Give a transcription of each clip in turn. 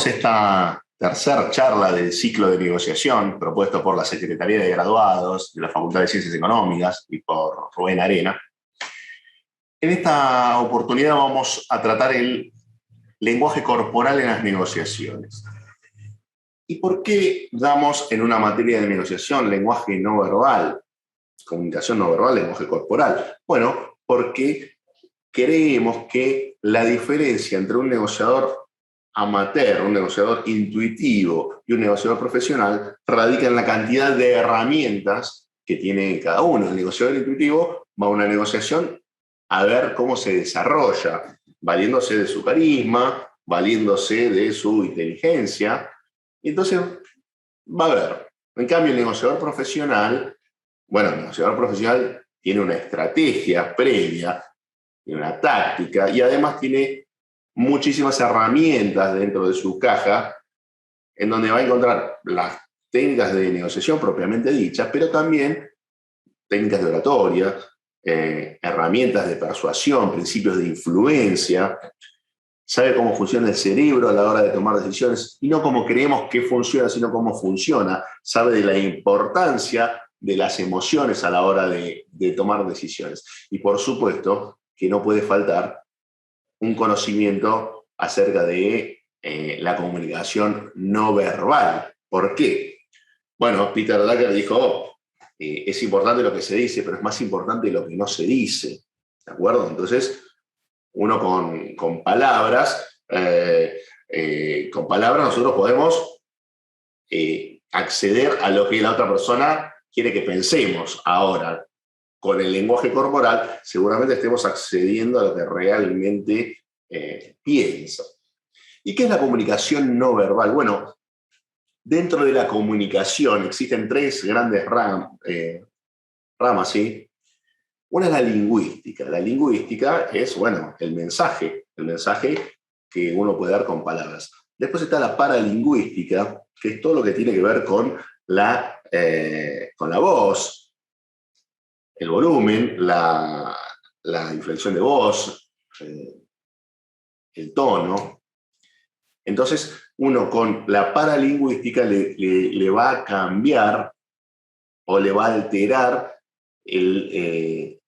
esta tercera charla del ciclo de negociación propuesto por la Secretaría de Graduados de la Facultad de Ciencias Económicas y por Rubén Arena. En esta oportunidad vamos a tratar el lenguaje corporal en las negociaciones. ¿Y por qué damos en una materia de negociación lenguaje no verbal, comunicación no verbal, lenguaje corporal? Bueno, porque creemos que la diferencia entre un negociador amateur, un negociador intuitivo y un negociador profesional radica en la cantidad de herramientas que tiene cada uno. El negociador intuitivo va a una negociación a ver cómo se desarrolla, valiéndose de su carisma, valiéndose de su inteligencia. Y entonces va a ver. En cambio, el negociador profesional tiene una estrategia previa, tiene una táctica y además tiene muchísimas herramientas dentro de su caja en donde va a encontrar las técnicas de negociación propiamente dichas, pero también técnicas de oratoria, herramientas de persuasión, principios de influencia, sabe cómo funciona el cerebro a la hora de tomar decisiones, y no cómo creemos que funciona, sino cómo funciona, sabe de la importancia de las emociones a la hora de tomar decisiones. Y por supuesto que no puede faltar un conocimiento acerca de la comunicación no verbal. ¿Por qué? Bueno, Peter Drucker dijo, es importante lo que se dice, pero es más importante lo que no se dice. ¿De acuerdo? Entonces, uno con palabras nosotros podemos acceder a lo que la otra persona quiere que pensemos. Ahora, con el lenguaje corporal, seguramente estemos accediendo a lo que realmente piensa. ¿Y qué es la comunicación no verbal? Bueno, dentro de la comunicación existen tres grandes ramas, ¿sí? Una es la lingüística. La lingüística es, el mensaje que uno puede dar con palabras. Después está la paralingüística, que es todo lo que tiene que ver con la voz, el volumen, la inflexión de voz, el tono. Entonces, uno con la paralingüística le va a cambiar o le va a alterar el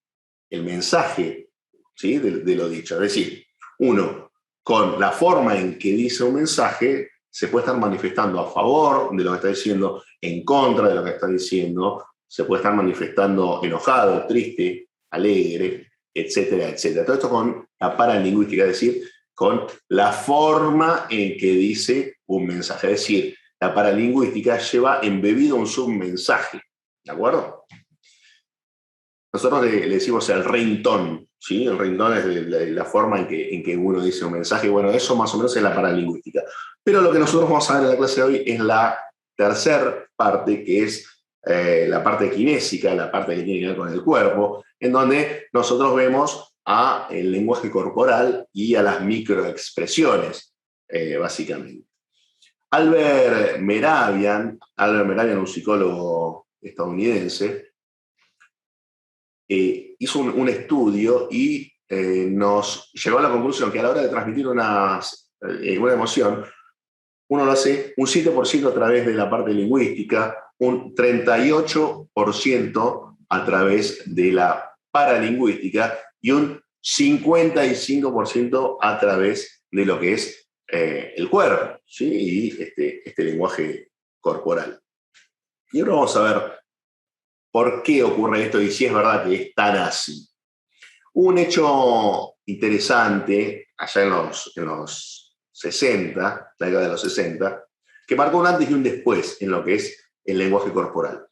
mensaje, ¿sí? de lo dicho. Es decir, uno con la forma en que dice un mensaje se puede estar manifestando a favor de lo que está diciendo, en contra de lo que está diciendo, se puede estar manifestando enojado, triste, alegre, etcétera, etcétera. Todo esto con la paralingüística, es decir, con la forma en que dice un mensaje. Es decir, la paralingüística lleva embebido un submensaje. ¿De acuerdo? Nosotros le decimos el ringtone, ¿sí? El ringtone es la forma en que uno dice un mensaje. Bueno, eso más o menos es la paralingüística. Pero lo que nosotros vamos a ver en la clase de hoy es la tercera parte, que es la parte kinésica, la parte que tiene que ver con el cuerpo, en donde nosotros vemos el lenguaje corporal y a las microexpresiones, básicamente. Albert Mehrabian, un psicólogo estadounidense, hizo un estudio y nos llegó a la conclusión que a la hora de transmitir una emoción, uno lo hace un 7% a través de la parte lingüística, un 38% a través de la paralingüística y un 55% a través de lo que es el cuerpo, ¿sí? Y este lenguaje corporal. Y ahora vamos a ver por qué ocurre esto y si es verdad que es tan así. Un hecho interesante allá en los 60, la década de los 60, que marcó un antes y un después en lo que es el lenguaje corporal.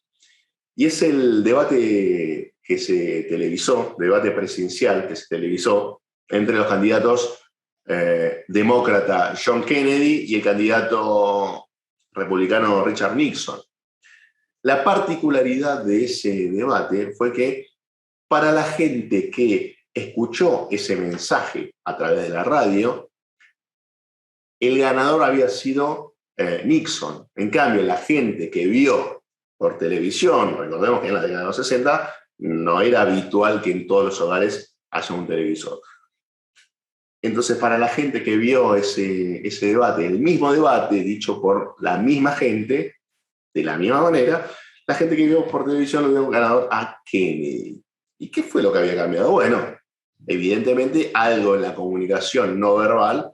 Y es el debate que se televisó, debate presidencial que se televisó entre los candidatos demócrata John Kennedy y el candidato republicano Richard Nixon. La particularidad de ese debate fue que para la gente que escuchó ese mensaje a través de la radio, el ganador había sido Nixon. En cambio, la gente que vio por televisión, recordemos que en la década de los 60 no era habitual que en todos los hogares haya un televisor. Entonces, para la gente que vio ese debate, el mismo debate dicho por la misma gente, de la misma manera, la gente que vio por televisión lo dio ganador a Kennedy. ¿Y qué fue lo que había cambiado? Bueno, evidentemente algo en la comunicación no verbal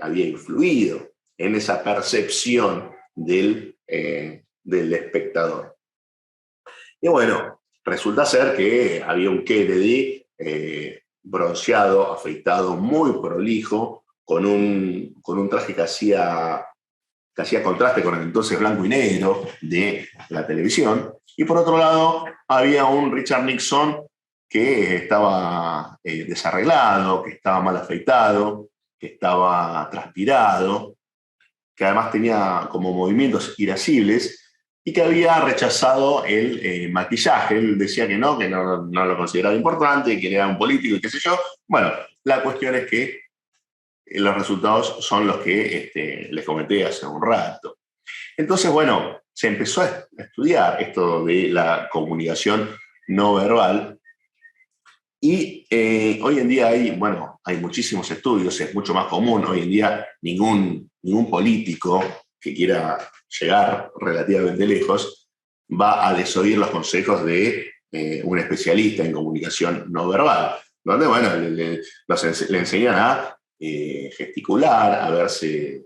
había influido en esa percepción del espectador. Y bueno, resulta ser que había un Kennedy bronceado, afeitado, muy prolijo, con un traje que hacía contraste con el entonces blanco y negro de la televisión. Y por otro lado, había un Richard Nixon que estaba desarreglado, que estaba mal afeitado, que estaba transpirado, que además tenía como movimientos irascibles y que había rechazado el maquillaje. Él decía que no lo consideraba importante, que era un político y qué sé yo. Bueno, la cuestión es que los resultados son los que les comenté hace un rato. Entonces, bueno, se empezó a estudiar esto de la comunicación no verbal y hoy en día hay muchísimos estudios, es mucho más común. Hoy en día ningún político que quiera llegar relativamente lejos va a desoír los consejos de un especialista en comunicación no verbal, donde, bueno, le enseñan a gesticular, a verse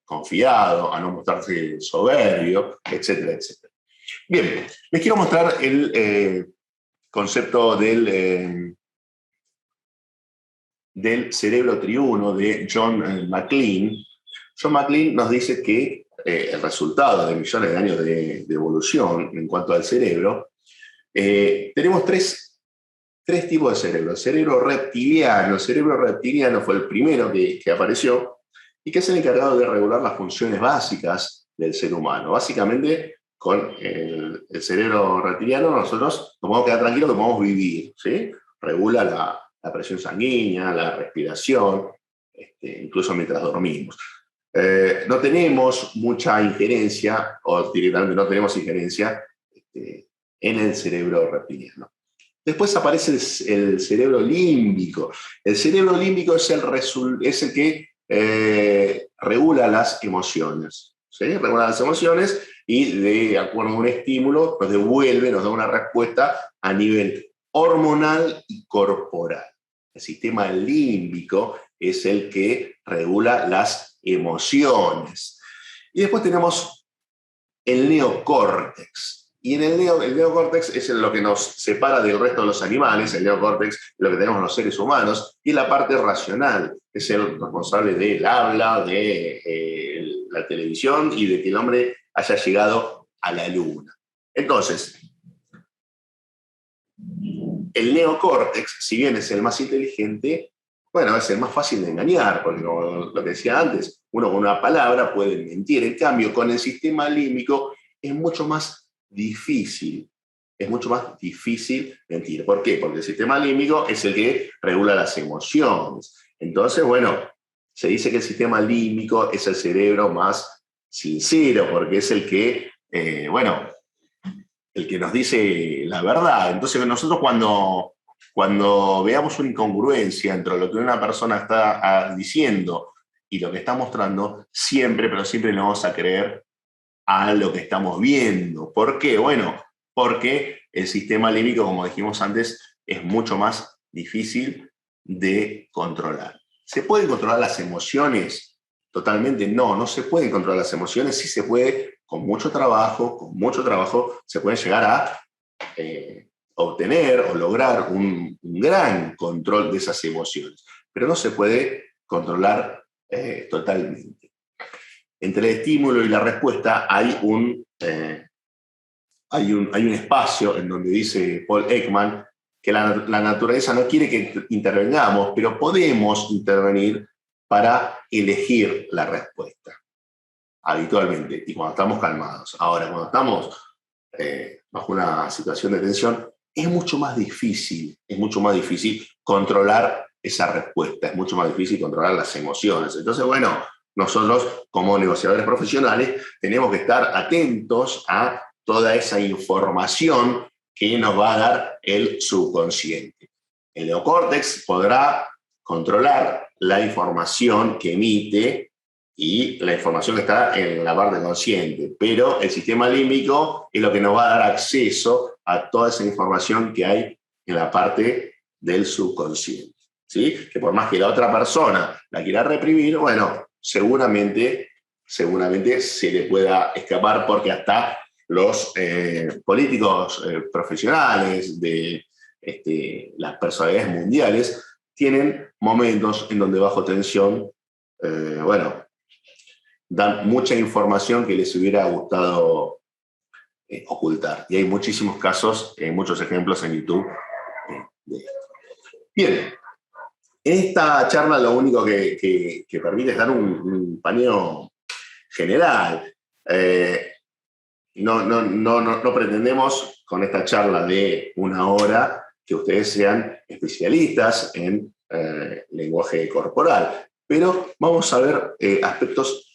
confiado, a no mostrarse soberbio, etcétera, etcétera. Bien, les quiero mostrar el concepto del cerebro triuno de John McLean. John McLean nos dice que el resultado de millones de años de evolución en cuanto al cerebro, tenemos tres tipos de cerebro. El cerebro reptiliano fue el primero que apareció y que es el encargado de regular las funciones básicas del ser humano. Básicamente, con el cerebro reptiliano nosotros nos podemos quedar tranquilos que podemos vivir, ¿sí? Regula la presión sanguínea, la respiración, incluso mientras dormimos. No tenemos mucha injerencia, o directamente no tenemos injerencia en el cerebro reptiliano. Después aparece el cerebro límbico. El cerebro límbico es el que regula las emociones. ¿Sí? Regula las emociones y de acuerdo a un estímulo nos da una respuesta a nivel hormonal y corporal. El sistema límbico es el que regula las emociones. Y después tenemos el neocórtex. Y en el neocórtex es lo que nos separa del resto de los animales. El neocórtex es lo que tenemos los seres humanos. Y la parte racional es el responsable del habla, de la televisión y de que el hombre haya llegado a la luna. Entonces, el neocórtex, si bien es el más inteligente, bueno, es el más fácil de engañar, porque lo que decía antes, uno con una palabra puede mentir. En cambio, con el sistema límbico es mucho más difícil. Es mucho más difícil mentir. ¿Por qué? Porque el sistema límbico es el que regula las emociones. Entonces, bueno, se dice que el sistema límbico es el cerebro más sincero, porque es el que, el que nos dice la verdad. Entonces, nosotros cuando veamos una incongruencia entre lo que una persona está diciendo y lo que está mostrando, pero siempre le vamos a creer a lo que estamos viendo. ¿Por qué? Bueno, porque el sistema límbico, como dijimos antes, es mucho más difícil de controlar. ¿Se pueden controlar las emociones? Totalmente no se pueden controlar las emociones. Sí se puede, con mucho trabajo, se puede llegar a obtener o lograr un gran control de esas emociones, pero no se puede controlar totalmente. Entre el estímulo y la respuesta hay un espacio en donde dice Paul Ekman que la naturaleza no quiere que intervengamos, pero podemos intervenir para elegir la respuesta, habitualmente, y cuando estamos calmados. Ahora, cuando estamos bajo una situación de tensión, es mucho más difícil controlar esa respuesta, es mucho más difícil controlar las emociones. Entonces, bueno, nosotros como negociadores profesionales tenemos que estar atentos a toda esa información que nos va a dar el subconsciente. El neocórtex podrá controlar la información que emite y la información que está en la parte consciente. Pero el sistema límbico es lo que nos va a dar acceso a toda esa información que hay en la parte del subconsciente, ¿sí? Que por más que la otra persona la quiera reprimir, bueno, seguramente se le pueda escapar, porque hasta los políticos profesionales de las personalidades mundiales tienen momentos en donde bajo tensión, bueno, dan mucha información que les hubiera gustado ocultar. Y hay muchísimos casos, muchos ejemplos en YouTube de esto. Bien, en esta charla lo único que permite es dar un paneo general. No pretendemos con esta charla de 1 hora que ustedes sean especialistas en lenguaje corporal, pero vamos a ver aspectos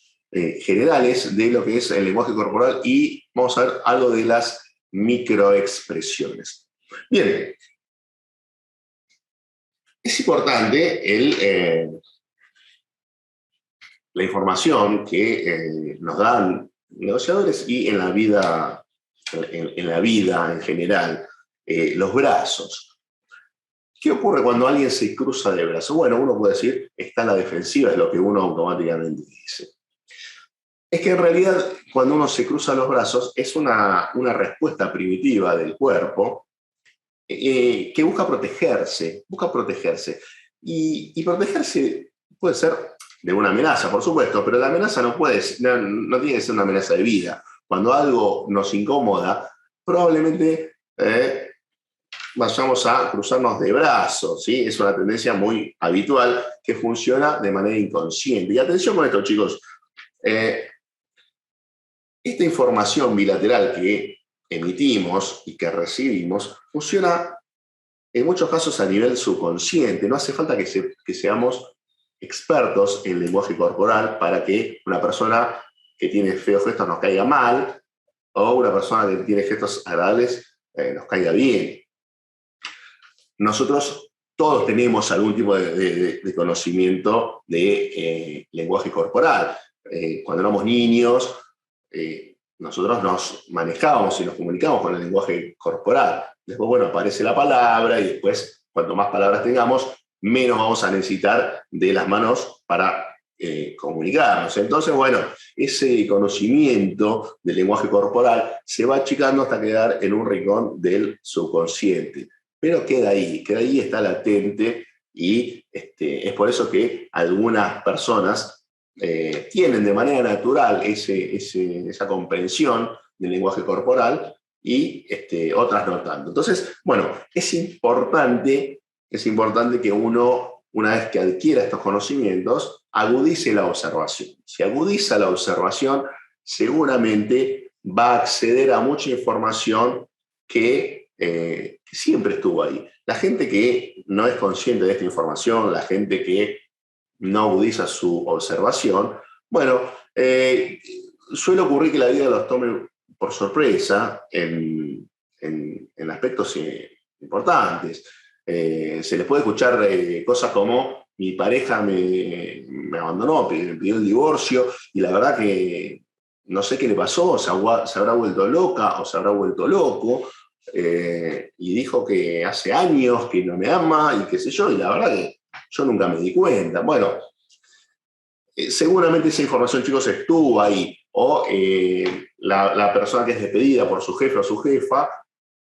generales de lo que es el lenguaje corporal y vamos a ver algo de las microexpresiones. Bien, es importante la información que nos dan negociadores y en la vida en general, los brazos. ¿Qué ocurre cuando alguien se cruza de brazos? Bueno, uno puede decir, está a la defensiva, es lo que uno automáticamente dice. Es que en realidad, cuando uno se cruza los brazos, es una respuesta primitiva del cuerpo que busca protegerse. Y protegerse puede ser de una amenaza, por supuesto, pero la amenaza no tiene que ser una amenaza de vida. Cuando algo nos incomoda, probablemente vayamos a cruzarnos de brazos, ¿sí? Es una tendencia muy habitual que funciona de manera inconsciente. Y atención con esto, chicos. Esta información bilateral que emitimos y que recibimos funciona en muchos casos a nivel subconsciente. No hace falta que seamos expertos en lenguaje corporal para que una persona que tiene feos gestos nos caiga mal o una persona que tiene gestos agradables nos caiga bien. Nosotros todos tenemos algún tipo de conocimiento de lenguaje corporal. Cuando éramos niños, nosotros nos manejábamos y nos comunicábamos con el lenguaje corporal. Después, bueno, aparece la palabra y después, cuanto más palabras tengamos, menos vamos a necesitar de las manos para comunicarnos. Entonces, bueno, ese conocimiento del lenguaje corporal se va achicando hasta quedar en un rincón del subconsciente. Pero queda ahí, está latente y es por eso que algunas personas tienen de manera natural esa comprensión del lenguaje corporal y otras no tanto. Entonces, bueno, es importante que uno, una vez que adquiera estos conocimientos, agudice la observación. Si agudiza la observación, seguramente va a acceder a mucha información que siempre estuvo ahí. La gente que no es consciente de esta información, la gente que no agudiza su observación, bueno, suele ocurrir que la vida los tome por sorpresa en aspectos importantes. Se les puede escuchar cosas como: mi pareja me abandonó, me pidió el divorcio, y la verdad que no sé qué le pasó, se habrá vuelto loca o se habrá vuelto loco, y dijo que hace años que no me ama y qué sé yo, y la verdad que yo nunca me di cuenta. Bueno, seguramente esa información, chicos, estuvo ahí. O la persona que es despedida por su jefe o su jefa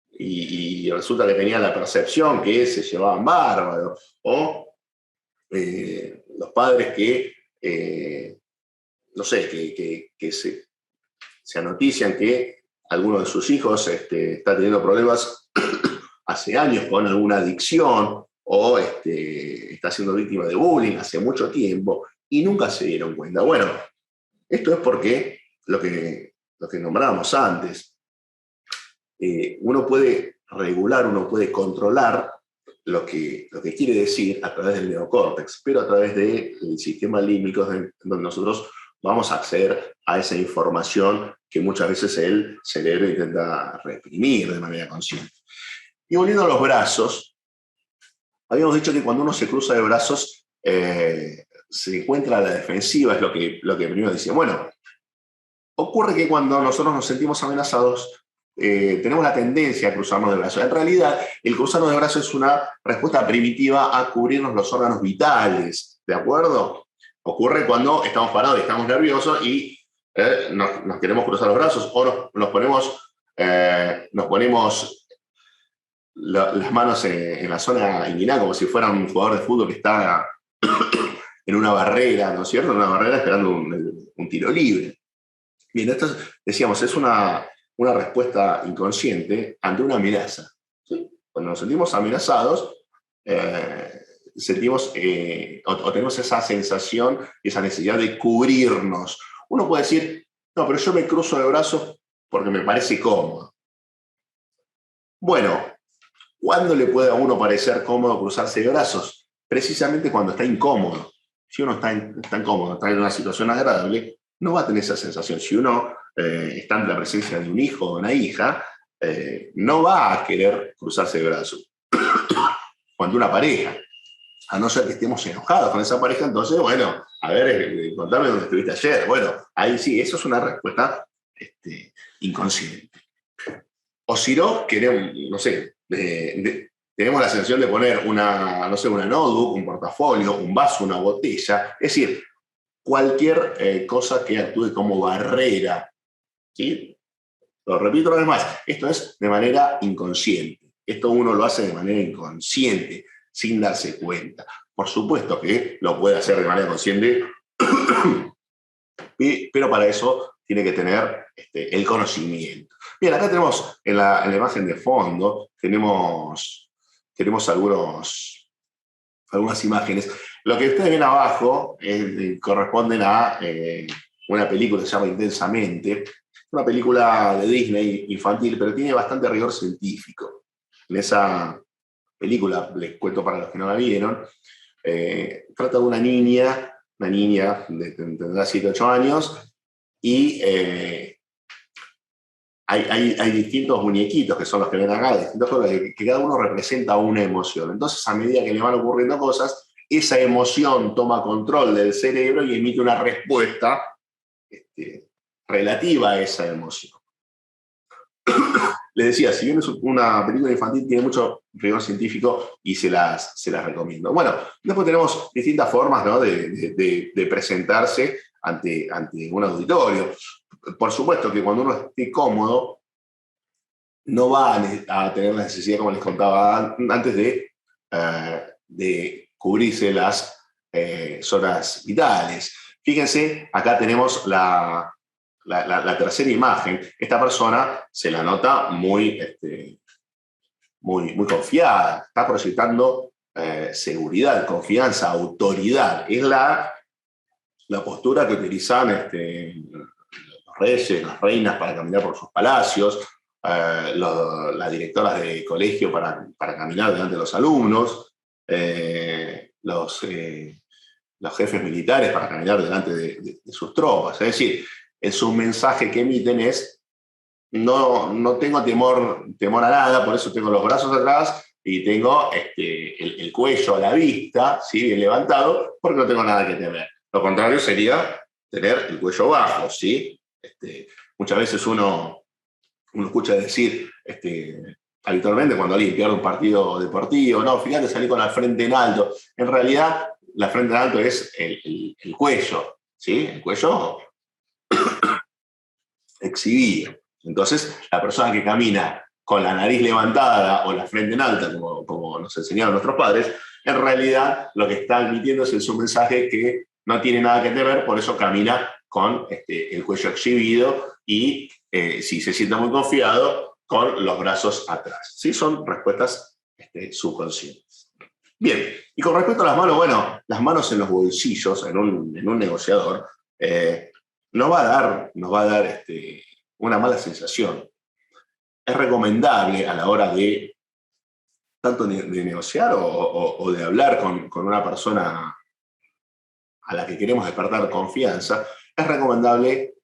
y resulta que tenía la percepción que se llevaban bárbaro. O los padres que no sé, que se anotician que alguno de sus hijos está teniendo problemas hace años con alguna adicción o está siendo víctima de bullying hace mucho tiempo y nunca se dieron cuenta. Bueno, esto es porque lo que nombrábamos antes, uno puede regular, uno puede controlar lo que quiere decir a través del neocórtex, pero a través del sistema límbico donde nosotros vamos a acceder a esa información que muchas veces el cerebro intenta reprimir de manera consciente. Y volviendo a los brazos, Habíamos dicho que cuando uno se cruza de brazos, se encuentra a la defensiva, es lo que primero decía. Bueno, ocurre que cuando nosotros nos sentimos amenazados, tenemos la tendencia a cruzarnos de brazos. En realidad, el cruzarnos de brazos es una respuesta primitiva a cubrirnos los órganos vitales, ¿de acuerdo? Ocurre cuando estamos parados y estamos nerviosos y nos queremos cruzar los brazos o nos ponemos las manos en la zona inguinal como si fuera un jugador de fútbol que está en una barrera, ¿no es cierto? En una barrera esperando un tiro libre. Bien, esto decíamos, es una respuesta inconsciente ante una amenaza. ¿Sí? Cuando nos sentimos amenazados, sentimos o tenemos esa sensación y esa necesidad de cubrirnos. Uno puede decir, no, pero yo me cruzo de brazos porque me parece cómodo. Bueno, ¿cuándo le puede a uno parecer cómodo cruzarse de brazos? Precisamente cuando está incómodo. Si uno está incómodo, está en una situación agradable, no va a tener esa sensación. Si uno está en la presencia de un hijo o una hija, no va a querer cruzarse de brazos. Cuando una pareja, a no ser que estemos enojados con esa pareja, entonces, bueno, a ver, contame dónde estuviste ayer. Bueno, ahí sí, eso es una respuesta inconsciente. O si no, queremos, no sé, tenemos la sensación de poner una notebook, un portafolio, un vaso, una botella, es decir, cualquier cosa que actúe como barrera. ¿Sí? Lo repito una vez más, esto es de manera inconsciente. Esto uno lo hace de manera inconsciente, sin darse cuenta. Por supuesto que lo puede hacer de manera consciente, pero para eso tiene que tener el conocimiento. Bien, acá tenemos en la imagen de fondo, tenemos algunas imágenes. Lo que ustedes ven abajo corresponden a una película que se llama Intensamente, una película de Disney infantil, pero tiene bastante rigor científico. En esa película, les cuento para los que no la vieron, trata de una niña tendrá 7 o 8 años, y hay distintos muñequitos, que son los que ven acá, distintos colores, que cada uno representa una emoción. Entonces, a medida que le van ocurriendo cosas, esa emoción toma control del cerebro y emite una respuesta relativa a esa emoción. Les decía, si bien es una película infantil, tiene mucho rigor científico y se las recomiendo. Bueno, después tenemos distintas formas, ¿no?, de presentarse ante un auditorio. Por supuesto que cuando uno esté cómodo, no va a tener la necesidad, como les contaba antes, de cubrirse las zonas vitales. Fíjense, acá tenemos la tercera imagen. Esta persona se la nota muy confiada, está proyectando seguridad, confianza, autoridad. Es la postura que utilizan los reyes, las reinas para caminar por sus palacios, las directoras de colegio para caminar delante de los alumnos, los jefes militares para caminar delante de sus tropas. Es decir, su mensaje que emiten es: no tengo temor a nada, por eso tengo los brazos atrás y tengo el cuello a la vista, ¿sí?, bien levantado, porque no tengo nada que temer. Lo contrario sería tener el cuello bajo, ¿sí? Muchas veces uno escucha decir habitualmente cuando alguien pierde un partido deportivo, no, fíjate, salí con la frente en alto. En realidad, la frente en alto es el cuello, ¿sí? El cuello exhibido. Entonces, la persona que camina con la nariz levantada o la frente en alta, como nos enseñaron nuestros padres, en realidad lo que está emitiendo es su mensaje que no tiene nada que temer, por eso camina con el cuello exhibido y, si se siente muy confiado, con los brazos atrás. ¿Sí? Son respuestas subconscientes. Bien, y con respecto a las manos, bueno, las manos en los bolsillos, en un negociador, nos va a dar una mala sensación. Es recomendable a la hora de tanto de negociar o de hablar con una persona a la que queremos despertar confianza, es recomendable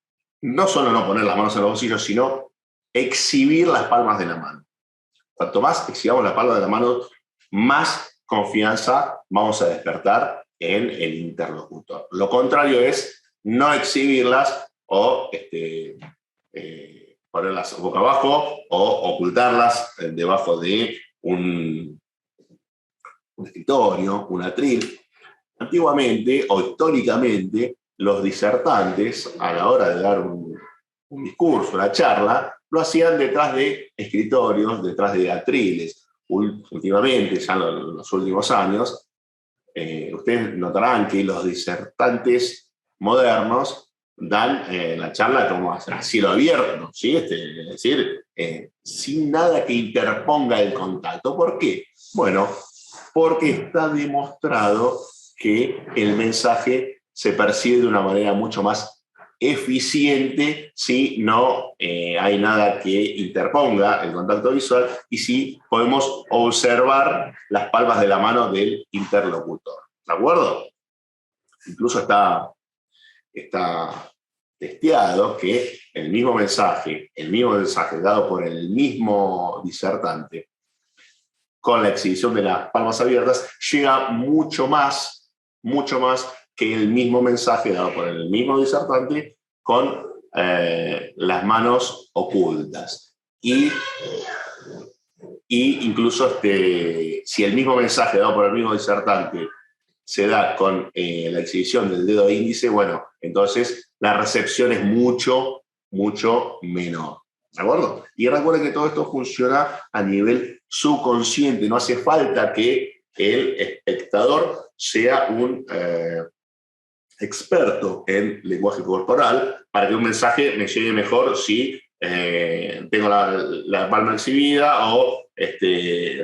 no solo no poner las manos en los bolsillos, sino exhibir las palmas de la mano. Cuanto más exhibamos las palmas de la mano, más confianza vamos a despertar en el interlocutor. Lo contrario es no exhibirlas o ponerlas boca abajo o ocultarlas debajo de un escritorio, un atril. Antiguamente o históricamente, los disertantes, a la hora de dar un discurso, una charla, lo hacían detrás de escritorios, detrás de atriles. Últimamente, ya en los últimos años, ustedes notarán que los disertantes modernos dan la charla como a cielo abierto, ¿sí? Es decir, sin nada que interponga el contacto. ¿Por qué? Bueno, porque está demostrado que el mensaje se percibe de una manera mucho más eficiente si no hay nada que interponga el contacto visual y si podemos observar las palmas de la mano del interlocutor. ¿De acuerdo? Incluso está testeado que el mismo mensaje dado por el mismo disertante con la exhibición de las palmas abiertas llega mucho más que el mismo mensaje dado por el mismo disertante con las manos ocultas. Y incluso si el mismo mensaje dado por el mismo disertante se da con la exhibición del dedo índice, bueno, entonces la recepción es mucho menor. ¿De acuerdo? Y recuerden que todo esto funciona a nivel subconsciente, no hace falta que el espectador sea un experto en lenguaje corporal para que un mensaje me llegue mejor si tengo la palma exhibida o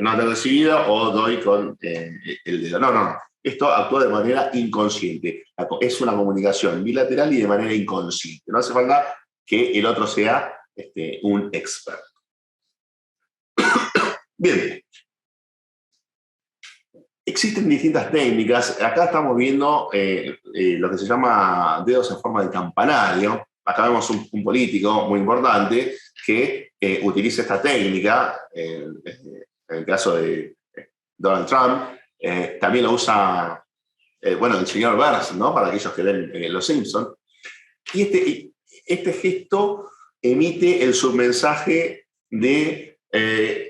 no tengo exhibida o doy con el dedo. No. Esto actúa de manera inconsciente. Es una comunicación bilateral y de manera inconsciente. No hace falta que el otro sea un experto. Bien. Existen distintas técnicas. Acá estamos viendo lo que se llama dedos en forma de campanario. Acá vemos un político muy importante que utiliza esta técnica. En el caso de Donald Trump, también lo usa, el señor Burns, ¿no? Para aquellos que ven Los Simpsons. Y este gesto emite el submensaje de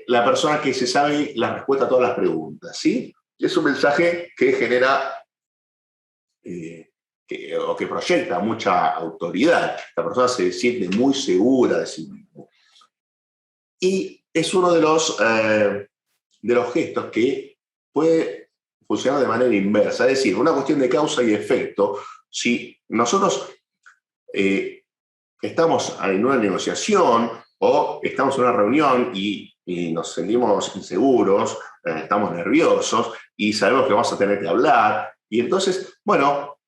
la persona que se sabe la respuesta a todas las preguntas, ¿sí? Es un mensaje que genera o que proyecta mucha autoridad. La persona se siente muy segura de sí misma. Y es uno de los gestos que puede funcionar de manera inversa. Es decir, una cuestión de causa y efecto. Si nosotros estamos en una negociación o estamos en una reunión y nos sentimos inseguros, estamos nerviosos y sabemos que vamos a tener que hablar. Y entonces, bueno,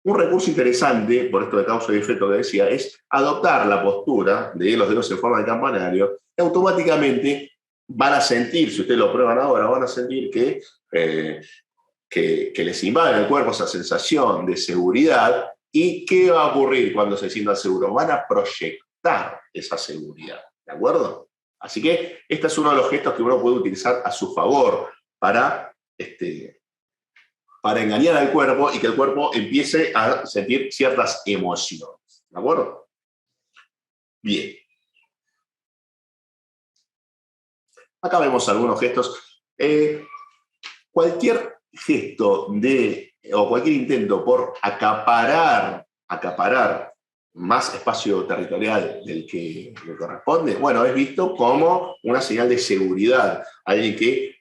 un recurso interesante, por esto de causa y efecto que decía, es adoptar la postura de los dedos en forma de campanario y automáticamente van a sentir, si ustedes lo prueban ahora, van a sentir que les invade el cuerpo esa sensación de seguridad. ¿Y qué va a ocurrir cuando se sientan seguros? Van a proyectar esa seguridad, ¿de acuerdo? Así que este es uno de los gestos que uno puede utilizar a su favor para engañar al cuerpo y que el cuerpo empiece a sentir ciertas emociones, ¿de acuerdo? Bien. Acá vemos algunos gestos. Cualquier gesto o cualquier intento por acaparar más espacio territorial del que le corresponde, bueno, es visto como una señal de seguridad. Alguien que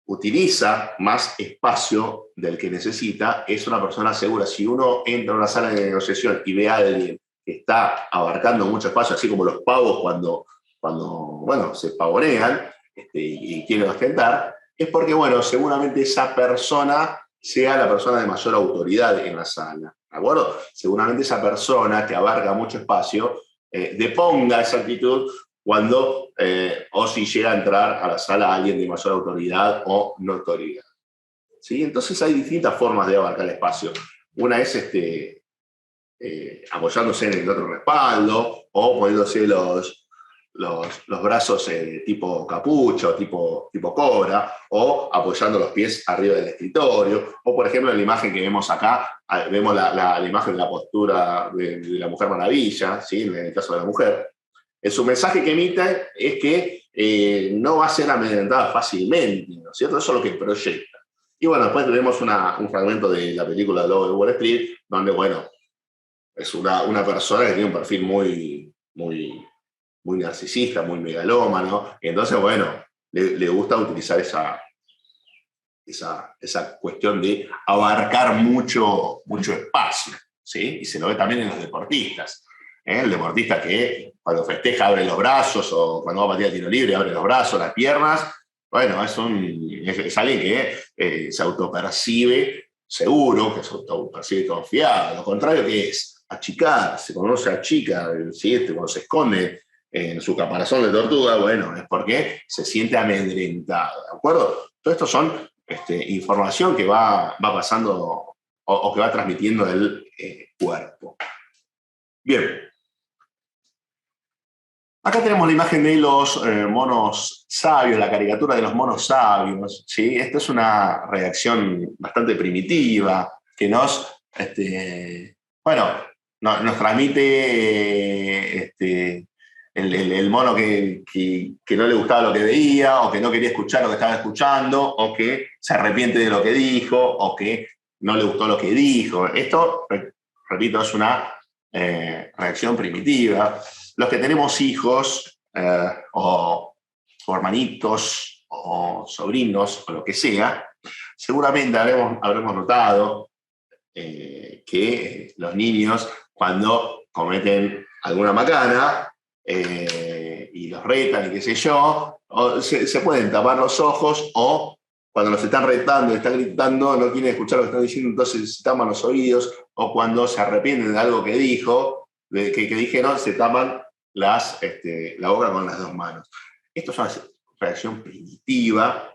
utiliza más espacio del que necesita es una persona segura. Si uno entra a una sala de negociación y ve a alguien que está abarcando mucho espacio, así como los pavos cuando bueno, se pavonean y quieren ostentar, es porque, bueno, seguramente esa persona sea la persona de mayor autoridad en la sala, ¿de acuerdo? Seguramente esa persona que abarca mucho espacio deponga esa actitud cuando o si llega a entrar a la sala alguien de mayor autoridad o notoriedad. ¿Sí? Entonces hay distintas formas de abarcar el espacio. Una es apoyándose en el otro respaldo o poniéndose los brazos tipo capucho, tipo cobra, o apoyando los pies arriba del escritorio, o por ejemplo en la imagen que vemos acá, vemos la imagen de la postura de la Mujer Maravilla, ¿sí? En el caso de la mujer. Su mensaje que emite es que no va a ser amedrentada fácilmente, ¿no es cierto? Eso es lo que proyecta. Y bueno, después tenemos un fragmento de la película de Lobo de Wall Street, donde, bueno, es una persona que tiene un perfil muy narcisista, muy megalómano, y entonces, bueno, le gusta utilizar esa cuestión de abarcar mucho espacio, ¿sí? Y se lo ve también en los deportistas. El deportista que cuando festeja abre los brazos, o cuando va a patear tiro libre abre los brazos, las piernas, bueno, es alguien que se autopercibe seguro, que se autopercibe confiado. Lo contrario que es achicarse, cuando uno se achica, ¿sí? Cuando se esconde en su caparazón de tortuga, bueno, es porque se siente amedrentado, ¿de acuerdo? Todo esto son información que va pasando o que va transmitiendo el cuerpo. Bien. Acá tenemos la imagen de los monos sabios, la caricatura de los monos sabios, ¿sí? Esta es una reacción bastante primitiva que nos transmite el mono que no le gustaba lo que veía, o que no quería escuchar lo que estaba escuchando, o que se arrepiente de lo que dijo, o que no le gustó lo que dijo. Esto, repito, es una reacción primitiva. Los que tenemos hijos, o hermanitos, o sobrinos, o lo que sea, seguramente habremos notado que los niños, cuando cometen alguna macana y los retan y qué sé yo, se pueden tapar los ojos, o cuando los están retando y están gritando no quieren escuchar lo que están diciendo, entonces se tapan los oídos, o cuando se arrepienten de algo que dijo, que dijeron, se tapan la boca con las dos manos. Esto es una reacción primitiva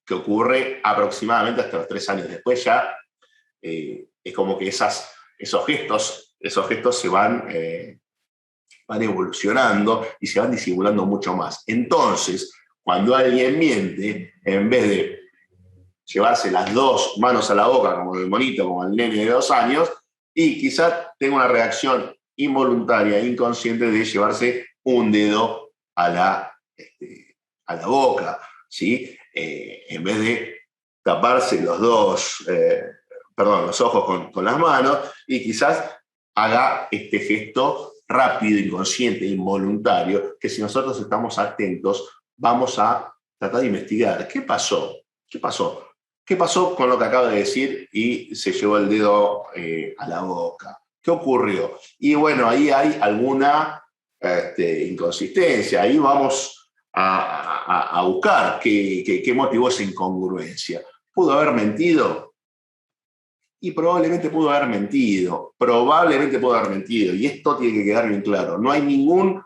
que ocurre aproximadamente hasta los 3 años. Después ya es como que esos gestos se van evolucionando y se van disimulando mucho más. Entonces, cuando alguien miente, en vez de llevarse las dos manos a la boca, como el monito, como el nene de 2 años, y quizás tenga una reacción involuntaria, inconsciente, de llevarse un dedo a la boca, ¿sí? En vez de taparse los ojos con las manos, y quizás haga este gesto rápido, inconsciente, involuntario, que si nosotros estamos atentos, vamos a tratar de investigar. ¿Qué pasó? ¿Qué pasó? ¿Qué pasó con lo que acabo de decir y se llevó el dedo a la boca? ¿Qué ocurrió? Y bueno, ahí hay alguna inconsistencia. Ahí vamos a buscar qué motivó esa incongruencia. ¿Pudo haber mentido? Y probablemente pudo haber mentido. Y esto tiene que quedar bien claro. No hay ningún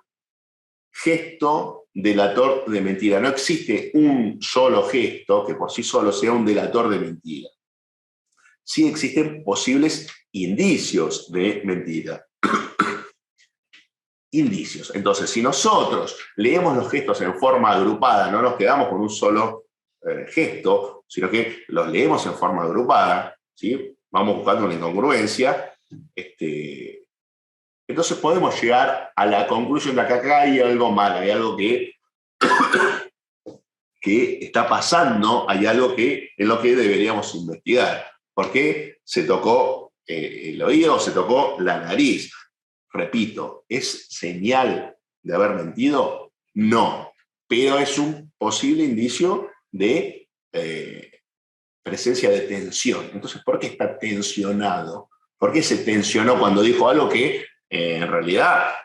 gesto delator de mentira. No existe un solo gesto que por sí solo sea un delator de mentira. Sí existen posibles indicios de mentira. Indicios. Entonces, si nosotros leemos los gestos en forma agrupada, no nos quedamos con un solo gesto, sino que los leemos en forma agrupada, ¿sí? Vamos buscando una incongruencia, entonces podemos llegar a la conclusión de que acá hay algo mal, hay algo que está pasando, hay algo en lo que deberíamos investigar. ¿Por qué se tocó el oído o se tocó la nariz? Repito, ¿es señal de haber mentido? No, pero es un posible indicio de presencia de tensión. Entonces, ¿por qué está tensionado? ¿Por qué se tensionó cuando dijo algo que en realidad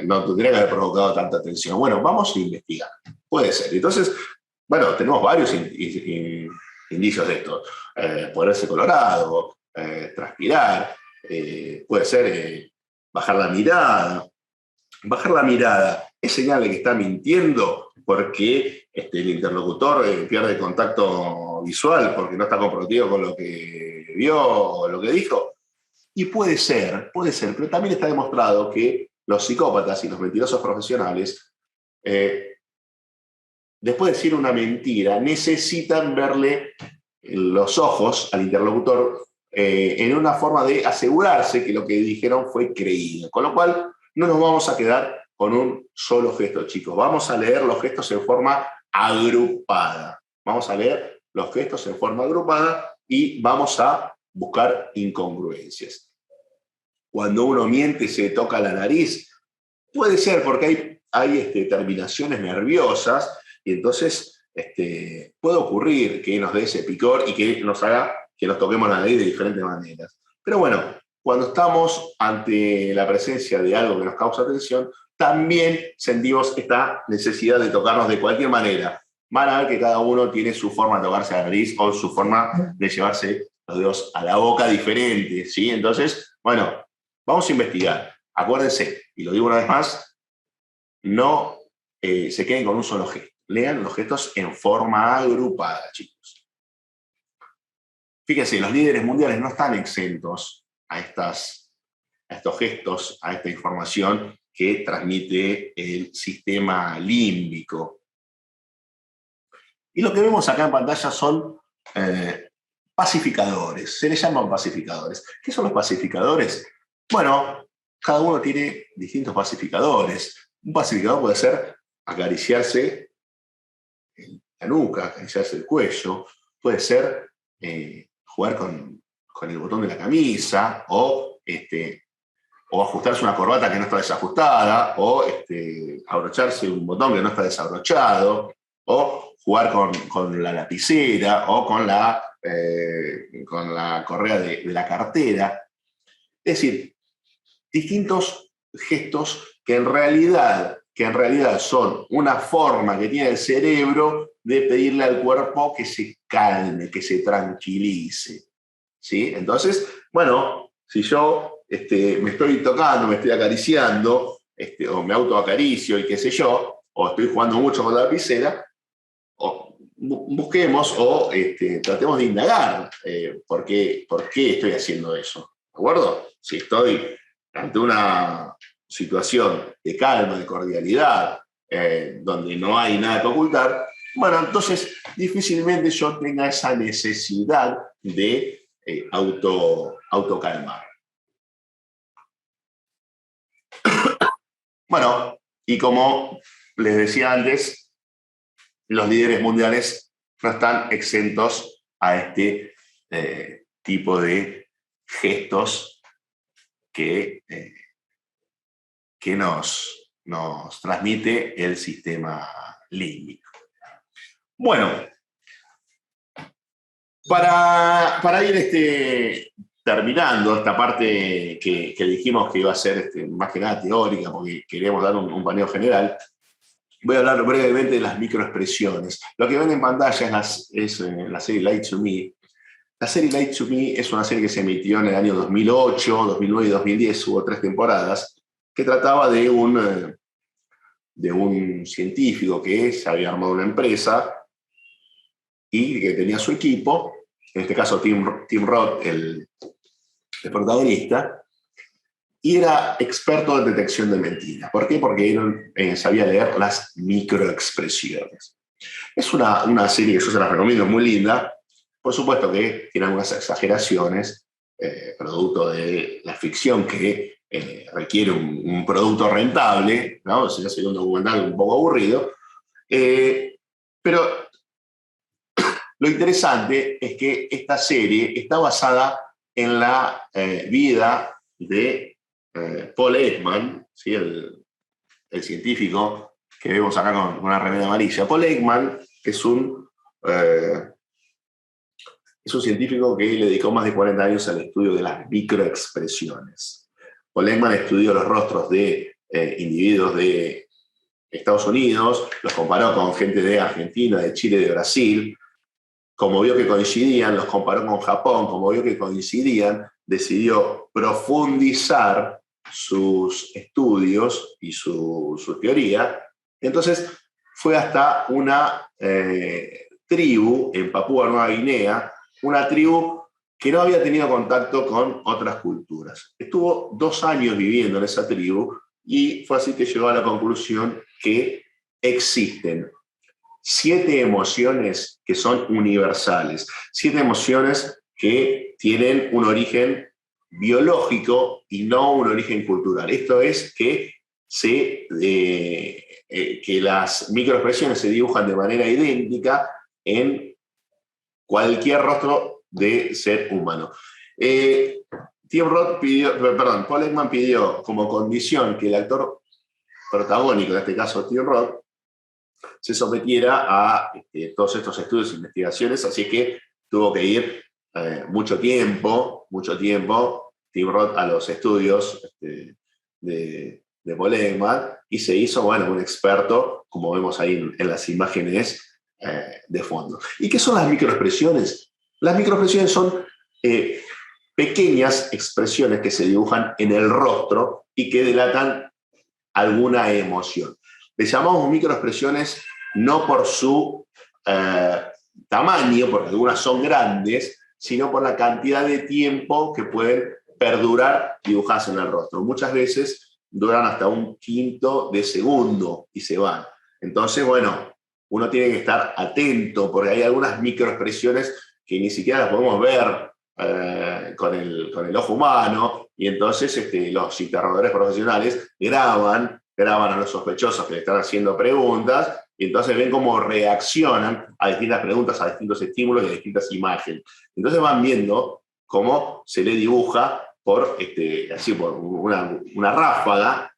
no tendría que haber provocado tanta tensión? Bueno, vamos a investigar. Puede ser. Entonces, bueno, tenemos varios indicios de esto. Ponerse colorado, transpirar, puede ser bajar la mirada. Bajar la mirada es señal de que está mintiendo porque el interlocutor pierde contacto visual, porque no está comprometido con lo que vio o lo que dijo. Y puede ser, pero también está demostrado que los psicópatas y los mentirosos profesionales después de decir una mentira, necesitan verle los ojos al interlocutor en una forma de asegurarse que lo que dijeron fue creído. Con lo cual, no nos vamos a quedar con un solo gesto, chicos. Vamos a leer los gestos en forma agrupada. Vamos a leer los gestos en forma agrupada y vamos a buscar incongruencias. Cuando uno miente, se toca la nariz, puede ser porque hay terminaciones nerviosas y entonces puede ocurrir que nos dé ese picor y que nos haga que nos toquemos la nariz de diferentes maneras. Pero bueno, cuando estamos ante la presencia de algo que nos causa tensión, también sentimos esta necesidad de tocarnos de cualquier manera. Van a ver que cada uno tiene su forma de tocarse la nariz o su forma de llevarse los dedos a la boca diferente, ¿sí? Entonces, bueno, vamos a investigar. Acuérdense, y lo digo una vez más, no se queden con un solo gesto. Lean los gestos en forma agrupada, chicos. Fíjense, los líderes mundiales no están exentos a estos gestos, a esta información que transmite el sistema límbico. Y lo que vemos acá en pantalla son pacificadores. Se les llaman pacificadores. ¿Qué son los pacificadores? Bueno, cada uno tiene distintos pacificadores. Un pacificador puede ser acariciarse la nuca, acariciarse el cuello, puede ser jugar con el botón de la camisa, o ajustarse una corbata que no está desajustada, o abrocharse un botón que no está desabrochado, o jugar con la lapicera, o con la correa de la cartera. Es decir, distintos gestos que en realidad son una forma que tiene el cerebro de pedirle al cuerpo que se calme, que se tranquilice, ¿sí? Entonces, bueno, si yo me estoy tocando, me estoy acariciando, o me autoacaricio y qué sé yo, o estoy jugando mucho con la lapicera, busquemos o tratemos de indagar por qué estoy haciendo eso, ¿de acuerdo? Si estoy ante una situación de calma, de cordialidad, donde no hay nada que ocultar, bueno, entonces difícilmente yo tenga esa necesidad de autocalmar. Bueno, y como les decía antes, los líderes mundiales no están exentos a este tipo de gestos que nos transmite el sistema límbico. Bueno, para ir terminando esta parte que dijimos que iba a ser más que nada teórica, porque queríamos dar un paneo general, voy a hablar brevemente de las microexpresiones. Lo que ven en pantalla es la serie Light to Me. La serie Light to Me es una serie que se emitió en el año 2008, 2009 y 2010, hubo 3 temporadas, que trataba de un científico que se había armado una empresa y que tenía su equipo, en este caso Tim Roth, el protagonista, y era experto en detección de mentiras. ¿Por qué? Porque él sabía leer las microexpresiones. Es una serie que yo se la recomiendo, es muy linda. Por supuesto que tiene algunas exageraciones, producto de la ficción que requiere un producto rentable, ¿no? Si no sería un documental un poco aburrido. Pero lo interesante es que esta serie está basada en la vida de Paul Ekman, ¿sí? el científico que vemos acá con una remera amarilla. Paul Ekman es un científico que le dedicó más de 40 años al estudio de las microexpresiones. Paul Ekman estudió los rostros de individuos de Estados Unidos, los comparó con gente de Argentina, de Chile, de Brasil. Como vio que coincidían, los comparó con Japón. Como vio que coincidían, decidió profundizar sus estudios y su teoría. Entonces fue hasta una tribu en Papúa Nueva Guinea, una tribu que no había tenido contacto con otras culturas. Estuvo 2 años viviendo en esa tribu y fue así que llegó a la conclusión que existen 7 emociones que son universales, 7 emociones que tienen un origen biológico y no un origen cultural. Esto es que que las microexpresiones se dibujan de manera idéntica en cualquier rostro de ser humano. Paul Ekman pidió como condición que el actor protagónico, en este caso Tim Roth, se sometiera a todos estos estudios e investigaciones, así que tuvo que ir mucho tiempo, Tim Roth a los estudios de Paul Ekman, y se hizo, bueno, un experto, como vemos ahí en las imágenes de fondo. ¿Y qué son las microexpresiones? Las microexpresiones son pequeñas expresiones que se dibujan en el rostro y que delatan alguna emoción. Les llamamos microexpresiones no por su tamaño, porque algunas son grandes, sino por la cantidad de tiempo que pueden perdurar dibujadas en el rostro. Muchas veces duran hasta 1/5 de segundo y se van. Entonces, bueno, uno tiene que estar atento, porque hay algunas microexpresiones que ni siquiera las podemos ver con el ojo humano, y entonces los interrogadores profesionales graban a los sospechosos que le están haciendo preguntas, y entonces ven cómo reaccionan a distintas preguntas, a distintos estímulos y a distintas imágenes. Entonces van viendo cómo se le dibuja por una ráfaga,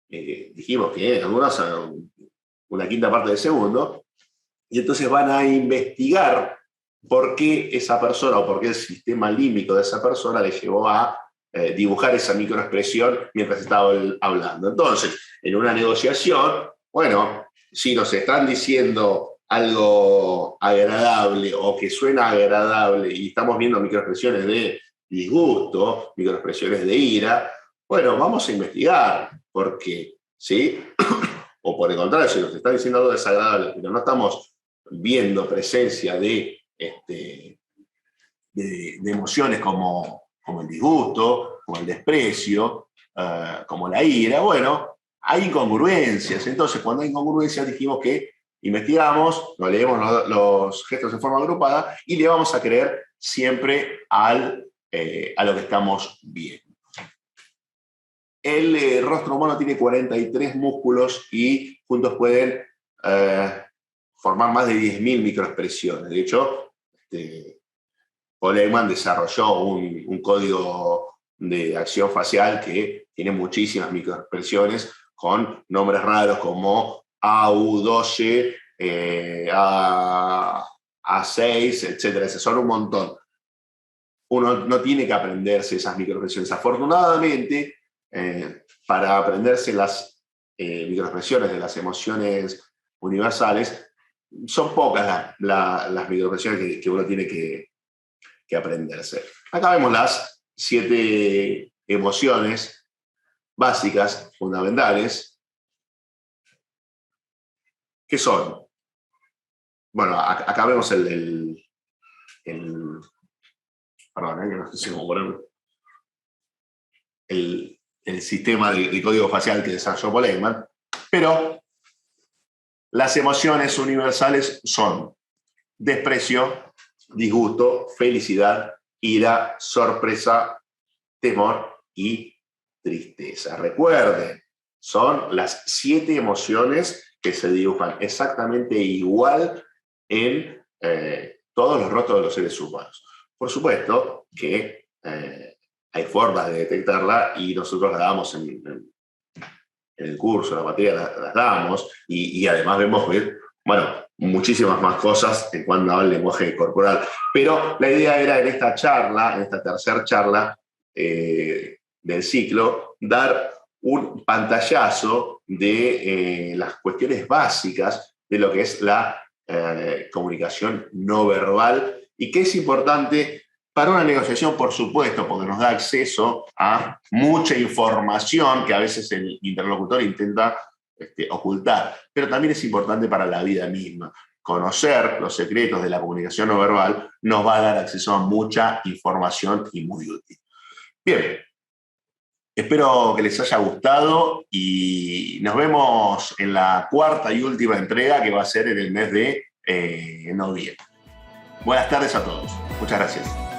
dijimos que algunos una 1/5 parte de segundo, y entonces van a investigar por qué esa persona o por qué el sistema límbico de esa persona le llevó a dibujar esa microexpresión mientras estaba hablando. Entonces, en una negociación, bueno, si nos están diciendo algo agradable o que suena agradable y estamos viendo microexpresiones de disgusto, microexpresiones de ira, bueno, vamos a investigar por qué, ¿sí? O por el contrario, si nos están diciendo algo desagradable, pero no estamos viendo presencia de emociones como el disgusto, como el desprecio, como la ira, bueno, hay incongruencias. Entonces, cuando hay incongruencias, dijimos que investigamos, lo leemos los gestos de forma agrupada y le vamos a creer siempre a lo que estamos viendo. El rostro humano tiene 43 músculos y juntos pueden formar más de 10.000 microexpresiones. De hecho, Paul Ekman desarrolló un código de acción facial que tiene muchísimas microexpresiones con nombres raros como AU12, A6, etc. Son un montón. Uno no tiene que aprenderse esas microexpresiones. Afortunadamente, para aprenderse las microexpresiones de las emociones universales, son pocas las microexpresiones que uno tiene que aprenderse. Acá vemos las 7 emociones básicas, fundamentales, que son, bueno, acá vemos perdón, que no sé cómo ponerlo, el sistema de código facial que desarrolló Paul Ekman, pero las emociones universales son desprecio, disgusto, felicidad, ira, sorpresa, temor y tristeza. Recuerden, son las 7 emociones que se dibujan exactamente igual en todos los rostros de los seres humanos. Por supuesto que hay formas de detectarla y nosotros la damos en el curso, la materia las damos, y además vemos, bueno, muchísimas más cosas en cuanto al lenguaje corporal. Pero la idea era en esta charla, en esta tercera charla del ciclo, dar un pantallazo de las cuestiones básicas de lo que es la comunicación no verbal y que es importante para una negociación, por supuesto, porque nos da acceso a mucha información que a veces el interlocutor intenta ocultar, pero también es importante para la vida misma. Conocer los secretos de la comunicación no verbal nos va a dar acceso a mucha información y muy útil. Bien, Espero que les haya gustado y nos vemos en la cuarta y última entrega que va a ser en el mes de noviembre. Buenas tardes a todos. Muchas gracias.